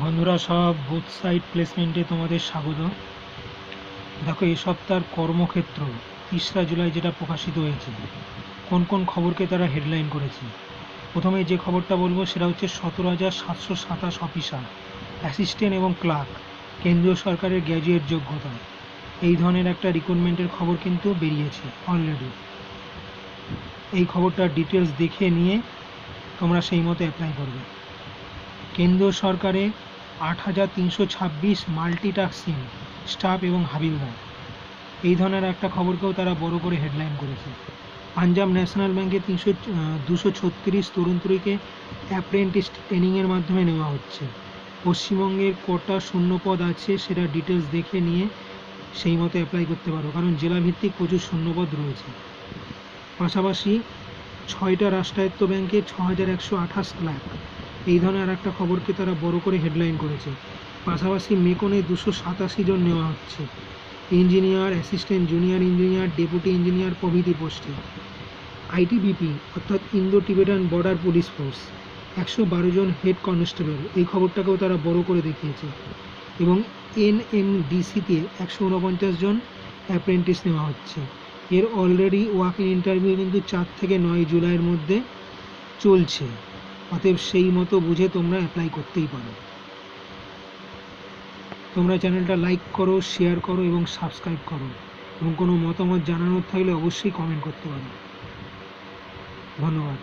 বন্ধুরা সব booth side প্লেসমেন্টে তোমাদের স্বাগত। দেখো এই সপ্তাহের কর্মক্ষেত্র 3রা জুলাই যেটা প্রকাশিত হয়েছে, কোন কোন খবরকে তারা হেডলাইন করেছে। প্রথমে যে খবরটা বলবো সেটা হচ্ছে 17,727 অফিসার, অ্যাসিস্ট্যান্ট এবং ক্লার্ক, কেন্দ্রীয় সরকারের গ্র্যাজুয়েট যোগ্যতা, এই ধরনের একটা রিক্রুটমেন্টের খবর কিন্তু বেরিয়েছে অলরেডি। এই খবরটার ডিটেলস দেখে নিয়ে তোমরা সেই মতো অ্যাপ্লাই করবে। কেন্দ্রীয় সরকারে 8,326 মাল্টিটাস্কিং স্টাফ এবং হাবিলদার, এই ধরনের একটা খবরকেও তারা বড় করে হেডলাইন করেছে। পাঞ্জাব ন্যাশনাল ব্যাংকে 236 তরুণ তরুণীকে অ্যাপ্রেন্টিস ট্রেনিংয়ের মাধ্যমে নেওয়া হচ্ছে। পশ্চিমবঙ্গের কটা শূন্যপদ আছে সেটা ডিটেলস দেখে নিয়ে সেই মতো অ্যাপ্লাই করতে পারো, কারণ জেলাভিত্তিক প্রচুর শূন্যপদ রয়েছে। পাশাপাশি 6টা রাষ্ট্রায়ত্ত ব্যাংকে 6,128 ক্লার্ক, এই ধরনের একটা খবরকে তারা বড় করে হেডলাইন করেছে। পাশাপাশি মেকনে 287 জন নেওয়া হচ্ছে, engineer, assistant junior engineer, deputy engineer প্রভৃতি পোস্টে। আইটিবিপি অর্থাৎ Indo Tibetan border police force 112 জন হেড কনস্টেবল, এই খবরটাকেও তারা বড় করে দেখিয়েছে। এবং এনএমডিসিতে 149 জন অ্যাপ্রেন্টিস নেওয়া হচ্ছে। এর অলরেডি ওয়াক ইন ইন্টারভিউ কিন্তু 4 থেকে 9 জুলাইয়ের মধ্যে চলছে। অতএব সেই মতো বুঝে তোমরা অ্যাপ্লাই করতেই পারো। তোমরা চ্যানেলটা লাইক করো, শেয়ার করো এবং সাবস্ক্রাইব করো, এবং কোনো মতামত জানানোর থাকলে অবশ্যই কমেন্ট করতে পারো। ধন্যবাদ।